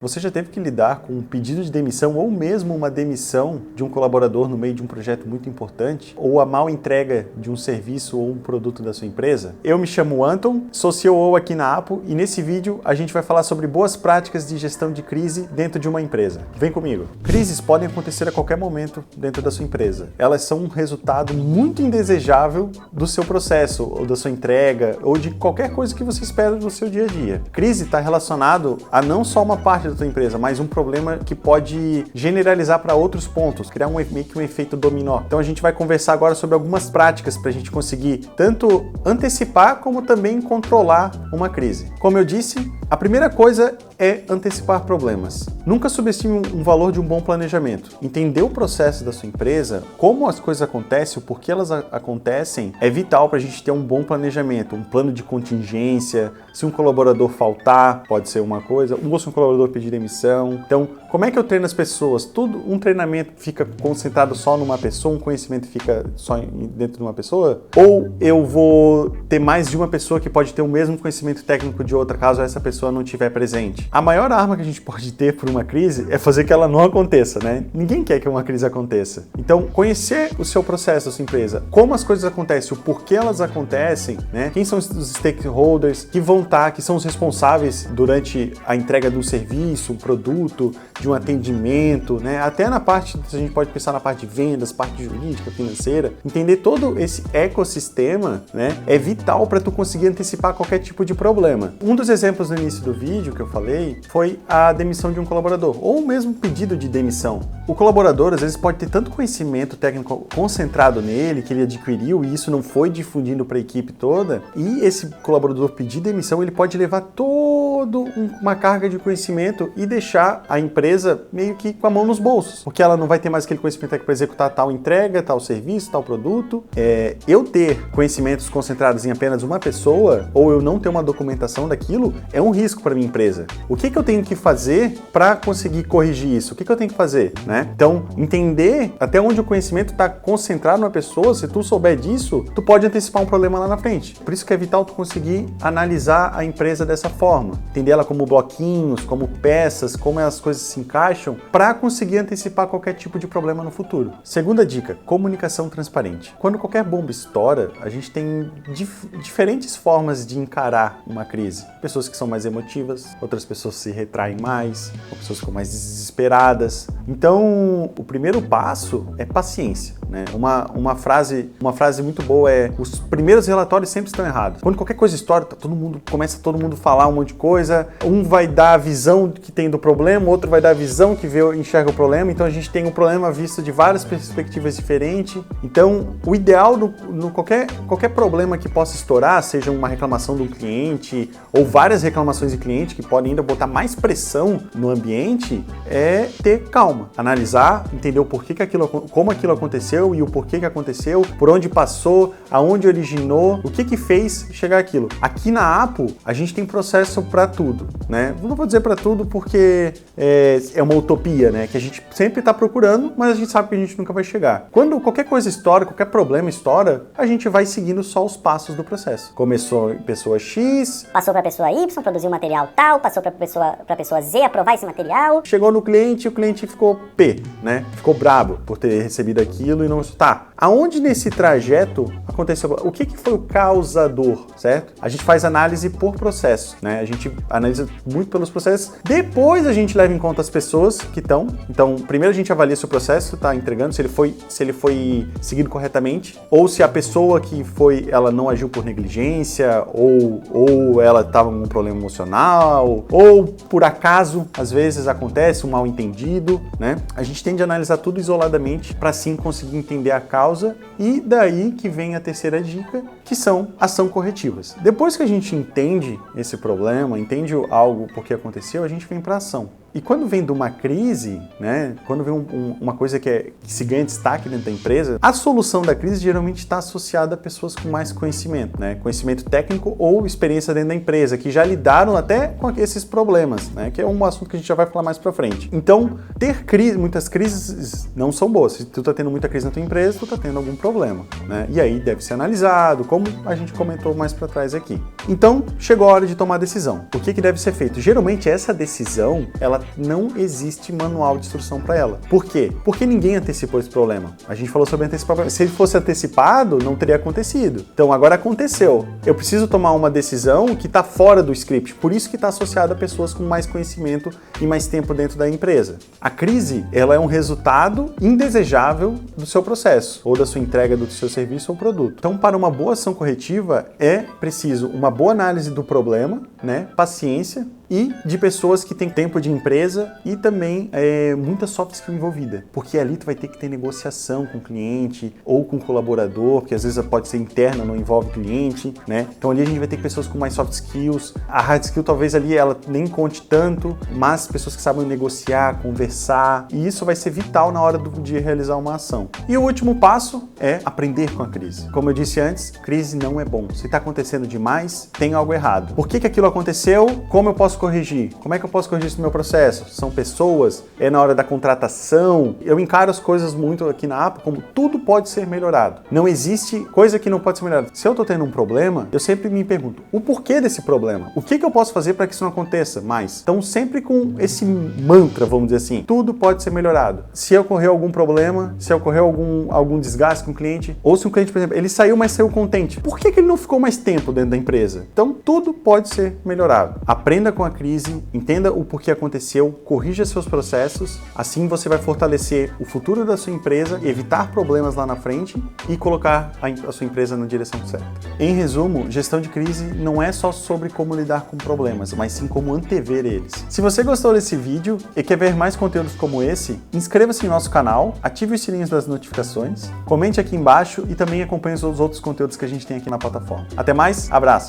Você já teve que lidar com um pedido de demissão ou mesmo uma demissão de um colaborador no meio de um projeto muito importante? Ou a mal entrega de um serviço ou um produto da sua empresa? Eu me chamo Anton, sou CEO aqui na Apo e nesse vídeo a gente vai falar sobre boas práticas de gestão de crise dentro de uma empresa. Vem comigo! Crises podem acontecer a qualquer momento dentro da sua empresa. Elas são um resultado muito indesejável do seu processo, ou da sua entrega, ou de qualquer coisa que você espera no seu dia a dia. Crise está relacionado a não só uma parte da tua empresa, mas um problema que pode generalizar para outros pontos, criar meio que um efeito dominó. Então a gente vai conversar agora sobre algumas práticas para a gente conseguir tanto antecipar como também controlar uma crise. Como eu disse, a primeira coisa é antecipar problemas. Nunca subestime um valor de um bom planejamento. Entender o processo da sua empresa, como as coisas acontecem, o porquê elas acontecem, é vital para a gente ter um bom planejamento, um plano de contingência. Se um colaborador faltar, pode ser uma coisa, ou se um colaborador pedir demissão. Então, como é que eu treino as pessoas? Um treinamento fica concentrado só numa pessoa, um conhecimento fica só dentro de uma pessoa? Ou eu vou ter mais de uma pessoa que pode ter o mesmo conhecimento técnico de outra, caso essa pessoa não estiver presente? A maior arma que a gente pode ter por uma crise é fazer que ela não aconteça, né? Ninguém quer que uma crise aconteça. Então, conhecer o seu processo, a sua empresa, como as coisas acontecem, o porquê elas acontecem, né? Quem são os stakeholders que vão estar, que são os responsáveis durante a entrega de um serviço, um produto, de um atendimento, né? Até na parte, a gente pode pensar na parte de vendas, parte jurídica, financeira. Entender todo esse ecossistema, né? É vital para tu conseguir antecipar qualquer tipo de problema. Um dos exemplos no início do vídeo que eu falei foi a demissão de um colaborador, ou mesmo pedido de demissão. O colaborador, às vezes, pode ter tanto conhecimento técnico concentrado nele, que ele adquiriu, e isso não foi difundindo para a equipe toda, e esse colaborador pedir demissão, ele pode levar toda uma carga de conhecimento e deixar a empresa meio que com a mão nos bolsos, porque ela não vai ter mais aquele conhecimento para executar tal entrega, tal serviço, tal produto. Eu ter conhecimentos concentrados em apenas uma pessoa, ou eu não ter uma documentação daquilo, é um risco para minha empresa. O que eu tenho que fazer para conseguir corrigir isso? O que eu tenho que fazer, né? Então, entender até onde o conhecimento está concentrado numa pessoa, se tu souber disso, tu pode antecipar um problema lá na frente. Por isso que é vital tu conseguir analisar a empresa dessa forma, entender ela como bloquinhos, como peças, como as coisas se encaixam, para conseguir antecipar qualquer tipo de problema no futuro. Segunda dica, comunicação transparente. Quando qualquer bomba estoura, a gente tem diferentes formas de encarar uma crise. Pessoas que são mais emotivas, outras pessoas se retraem mais, ou pessoas ficam mais desesperadas. Então, o primeiro passo é paciência, né? Uma frase muito boa é: os primeiros relatórios sempre estão errados. Quando qualquer coisa estoura, começa todo mundo a falar um monte de coisa, um vai dar a visão que tem do problema, outro vai dar a visão que enxerga o problema, então a gente tem um problema visto de várias perspectivas diferentes. Então, o ideal no qualquer problema que possa estourar, seja uma reclamação do cliente ou várias reclamações de cliente que podem ainda botar mais pressão no ambiente, é ter calma, analisar, entender o porquê que como aquilo aconteceu e o porquê que aconteceu, por onde passou, aonde originou, o que fez chegar aquilo. Aqui na Apo, a gente tem processo para tudo, né? Não vou dizer para tudo porque é uma utopia, né? Que a gente sempre está procurando, mas a gente sabe que a gente nunca vai chegar. Quando qualquer coisa estoura, qualquer problema estoura, a gente vai seguindo só os passos do processo. Começou em pessoa X, passou para a pessoa Y, produziu um material tal, passou para a pessoa Z, aprovar esse material. Chegou no cliente, o cliente ficou P, né? Ficou brabo por ter recebido aquilo e não... Tá. Aonde nesse trajeto aconteceu? O que foi o causador, certo? A gente faz análise por processo, né? A gente analisa muito pelos processos. Depois a gente leva em conta as pessoas que estão. Então, primeiro a gente avalia se o processo está entregando, se ele foi seguido corretamente, ou se a pessoa que foi, ela não agiu por negligência, ou ela estava com um problema emocional, ou por acaso, às vezes acontece um mal entendido, né? A gente tende a analisar tudo isoladamente para assim conseguir entender a causa, e daí que vem a terceira dica, que são ação corretivas. Depois que a gente entende esse problema, entende algo porque aconteceu, a gente vem para ação. E quando vem de uma crise, né, quando vem uma coisa que se ganha destaque dentro da empresa, a solução da crise geralmente está associada a pessoas com mais conhecimento, né, conhecimento técnico ou experiência dentro da empresa, que já lidaram até com esses problemas, né, que é um assunto que a gente já vai falar mais pra frente. Então, ter crise, muitas crises não são boas. Se tu tá tendo muita crise na tua empresa, tu tá tendo algum problema, né, e aí deve ser analisado, como a gente comentou mais pra trás aqui. Então, chegou a hora de tomar a decisão. O que deve ser feito? Geralmente, essa decisão, ela ela não existe manual de instrução para ela. Por quê? Porque ninguém antecipou esse problema. A gente falou sobre antecipar. Se ele fosse antecipado, não teria acontecido. Então agora aconteceu. Eu preciso tomar uma decisão que está fora do script. Por isso que está associada a pessoas com mais conhecimento e mais tempo dentro da empresa. A crise, ela é um resultado indesejável do seu processo, ou da sua entrega do seu serviço ou produto. Então, para uma boa ação corretiva, é preciso uma boa análise do problema, né? Paciência, e de pessoas que têm tempo de empresa e também muita soft skill envolvida. Porque ali tu vai ter que ter negociação com o cliente ou com o colaborador, porque às vezes pode ser interna, não envolve cliente, né? Então ali a gente vai ter pessoas com mais soft skills. A hard skill talvez ali ela nem conte tanto, mas pessoas que sabem negociar, conversar, e isso vai ser vital na hora de realizar uma ação. E o último passo é aprender com a crise. Como eu disse antes, crise não é bom. Se está acontecendo demais, tem algo errado. Por que aquilo aconteceu? Como eu posso corrigir? Como é que eu posso corrigir esse meu processo? São pessoas? É na hora da contratação? Eu encaro as coisas muito aqui na APA como tudo pode ser melhorado. Não existe coisa que não pode ser melhorada. Se eu estou tendo um problema, eu sempre me pergunto, o porquê desse problema? O que eu posso fazer para que isso não aconteça mais? Então, sempre com esse mantra, vamos dizer assim, tudo pode ser melhorado. Se ocorreu algum problema, se ocorreu algum desgaste com o cliente, ou se o cliente, por exemplo, ele saiu, mas saiu contente, por que ele não ficou mais tempo dentro da empresa? Então, tudo pode ser melhorado. Aprenda com a crise, entenda o porquê aconteceu, corrija seus processos, assim você vai fortalecer o futuro da sua empresa, evitar problemas lá na frente e colocar a sua empresa na direção certa. Em resumo, gestão de crise não é só sobre como lidar com problemas, mas sim como antever eles. Se você gostou desse vídeo e quer ver mais conteúdos como esse, inscreva-se em nosso canal, ative os sininhos das notificações, comente aqui embaixo e também acompanhe os outros conteúdos que a gente tem aqui na plataforma. Até mais, abraço!